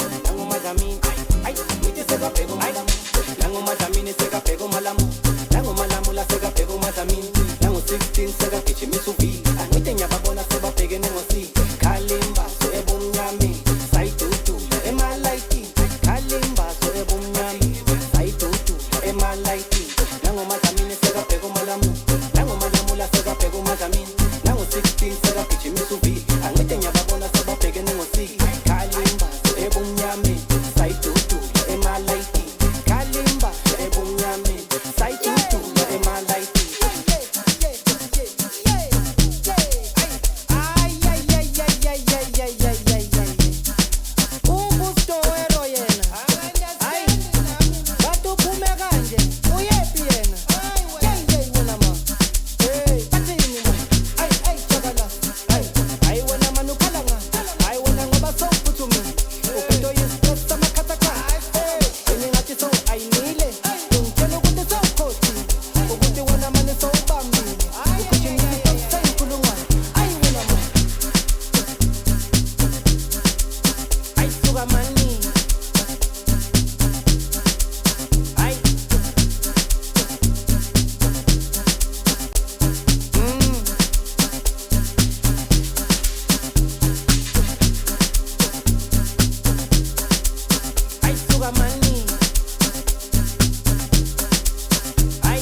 sugar money. Ay. Ay, sugar money. Ay.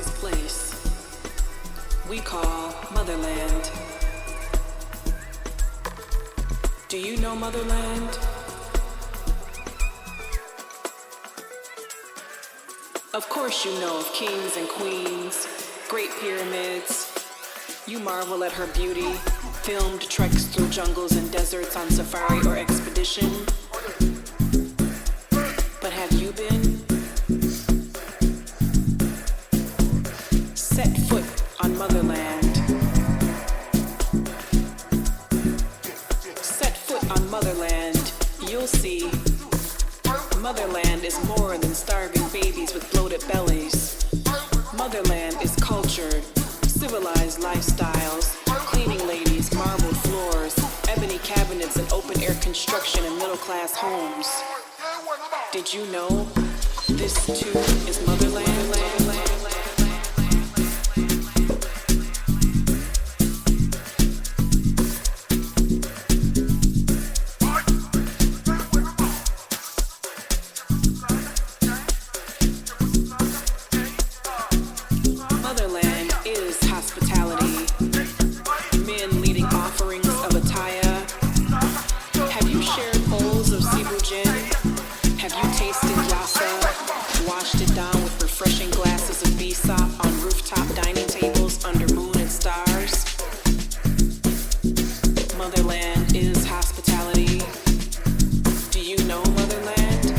this place we call Motherland. Do you know Motherland? Of course you know of kings and queens, great pyramids. You marvel at her beauty, filmed treks through jungles and deserts on safari or expedition. But have you been? Set foot on Motherland. Set foot on Motherland, you'll see. Motherland is more than starving babies with bloated bellies. Motherland is cultured, civilized lifestyles, cleaning ladies, marbled floors, ebony cabinets, and open-air construction in middle-class homes. Did you know this too is Motherland? Motherland is hospitality. Men leading offerings of attire. Have you shared bowls of Cebu gin? Have you tasted yassa? Washed it down with refreshing glasses of B-sop on rooftop dining tables under moon and stars? Motherland is hospitality. Do you know Motherland?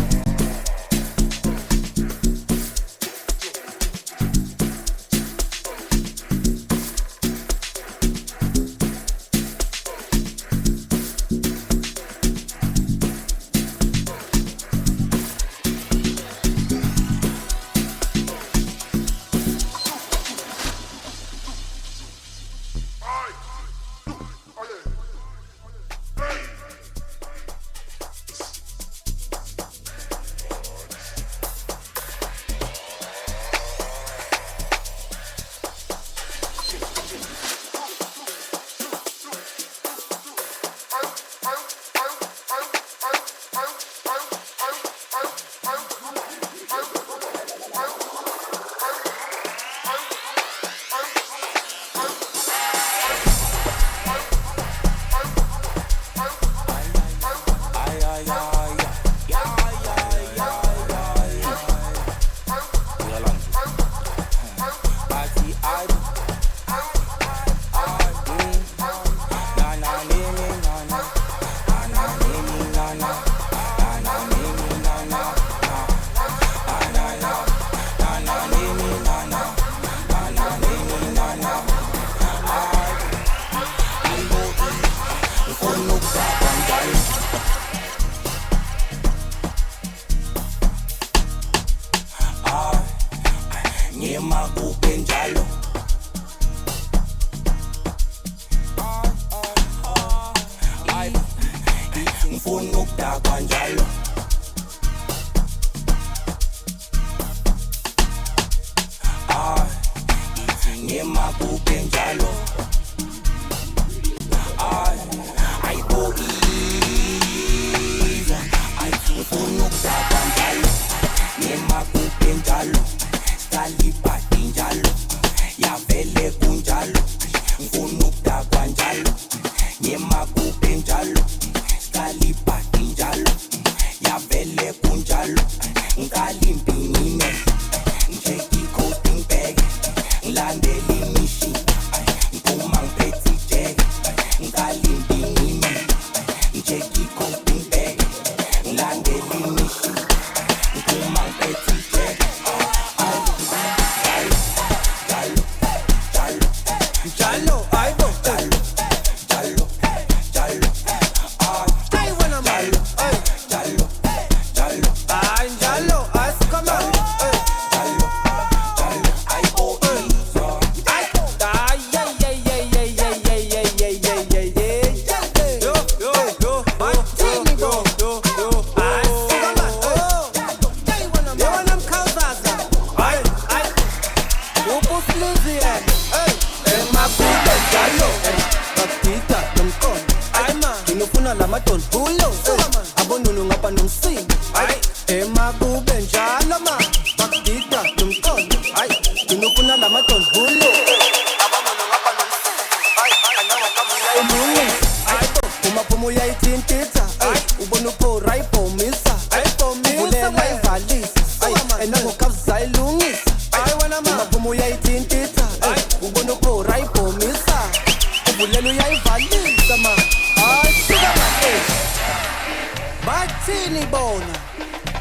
Wathini bona?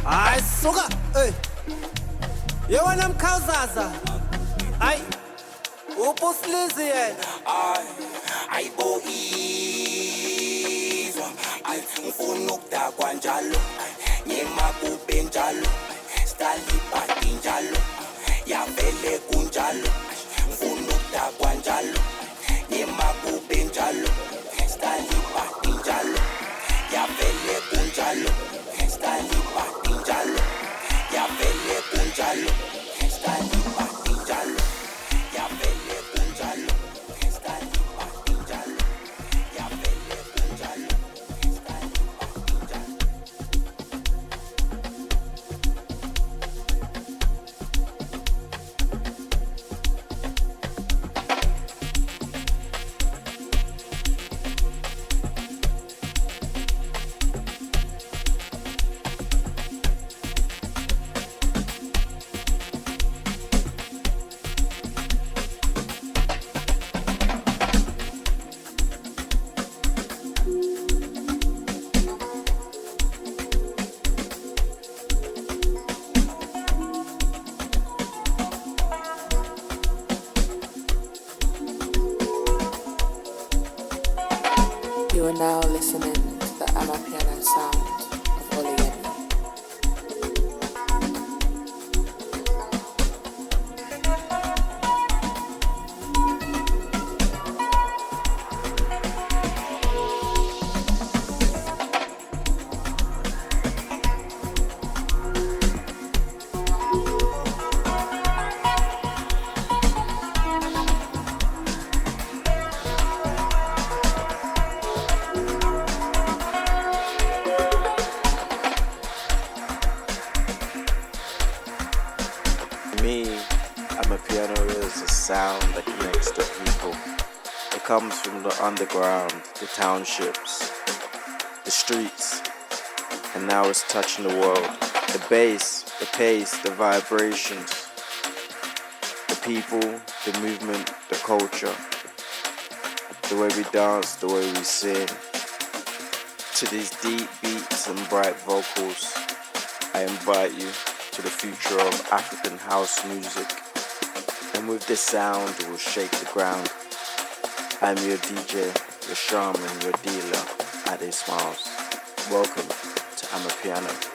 Hayi suka. Yewona mkhawuzaza. Hayi. Upuslizi yena. Ayiboizwa ngifuna ukudakwa njalo nyemakube njalo stalipati njalo yavele kunjalo ngifuna ukudakwa njalo nyemakube njalo stalipati njalo yavele kunjalo stalipati njalo yavele kunjalo stalipati njalo yavele kunjalo stalipati njalo yavele kunjalo stalipati njalo. You are now listening to the Amapiano sound of Oluyemi. Me, Amapiano is a sound that connects to people. It comes from the underground, the townships, the streets, and now it's touching the world. The bass, the pace, the vibrations, the people, the movement, the culture, the way we dance, the way we sing. To these deep beats and bright vocals, I invite you to the future of African house music. And with this sound, it will shake the ground. I'm your DJ, your shaman, your dealer, Ade Smiles. Welcome to Amapiano.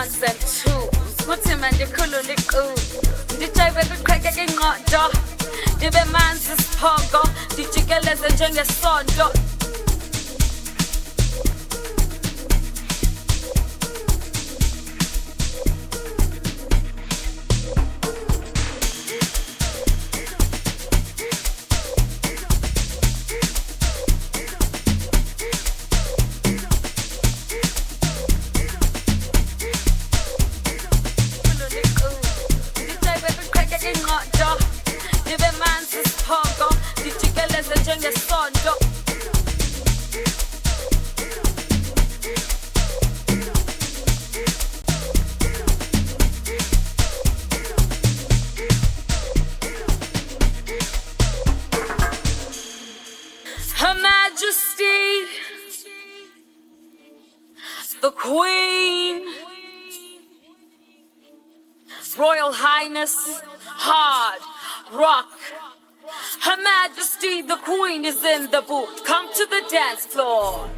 ones and twos kuthi manje khulula iqulu ndijayive kwiqheke inqondo ndibe manzi isiphongo ndijikeleze njengesonto. Her Majesty, the Queen, Royal Highness, hard rock. Her Majesty, the Queen is in the booth. Come dance floor.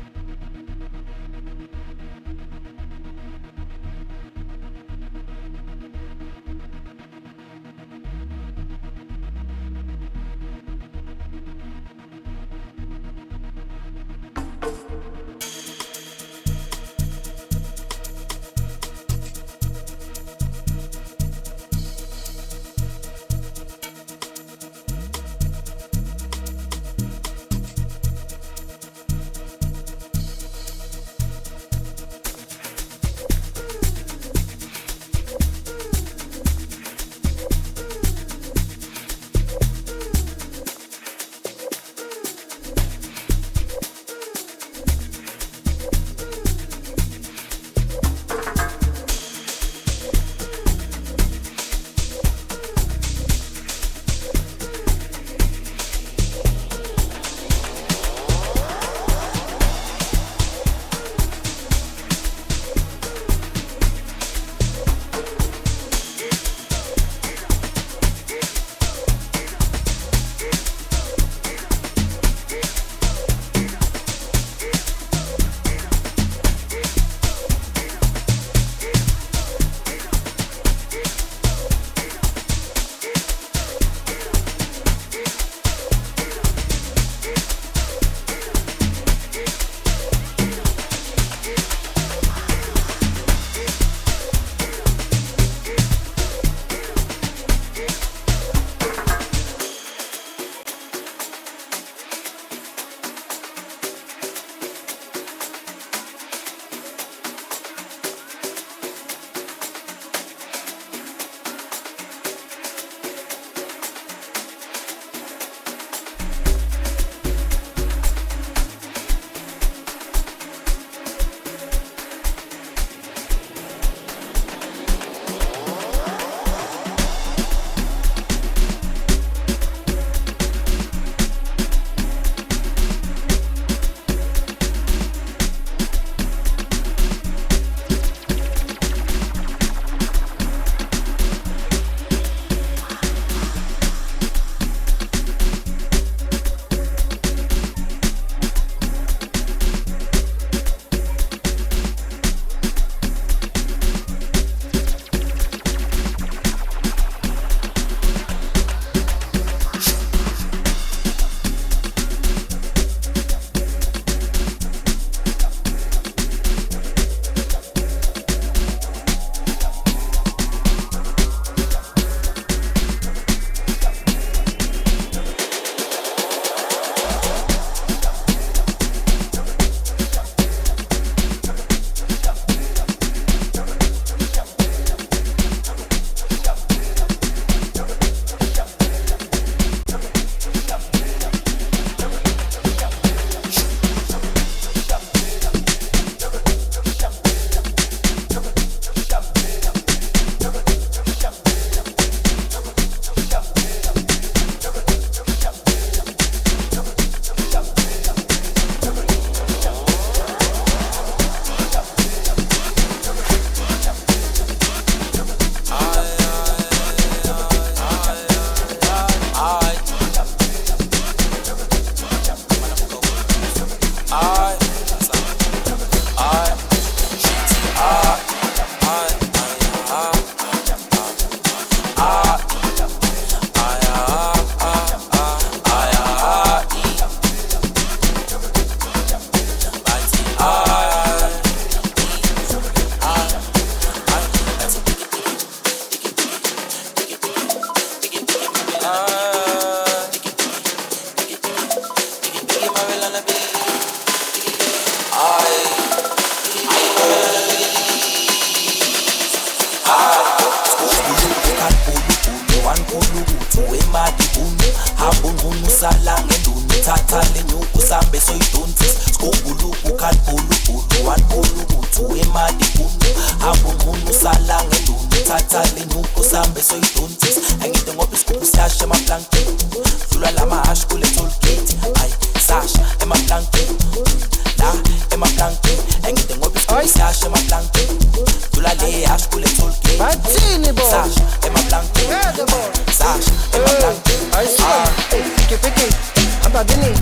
babini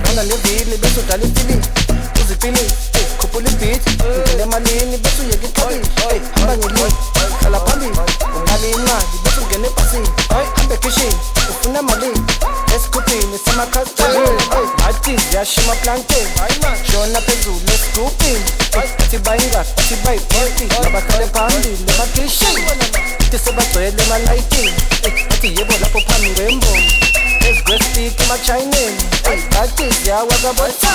Anda levili besu dali stili Uzipili Kupuli beat Ngele malini besu yegi kabi Hamba ngili Kala pambi Ungali imali besu ngene pasi Hambe kishi Ufuna mali Eskupi nisema kastali Artists ya shima plantain Shona pezu let's scooping Tibainga tibai party Nabakale pambi leba kishi Tiseba toyele malaiti Ati yebo lapo pami rembo Esgresti kima chainen Artists ya wagabota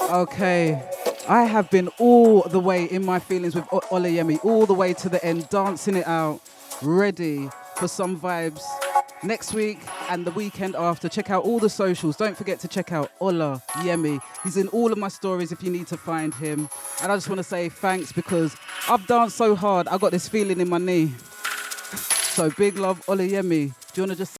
Okay, I have been all the way in my feelings with Olayemi, all the way to the end, dancing it out, ready for some vibes next week and the weekend after. Check out all the socials. Don't forget to check out Olayemi. He's in all of my stories if you need to find him. And I just want to say thanks because I've danced so hard. I got this feeling in my knee. So big love, Olayemi. Do you want to just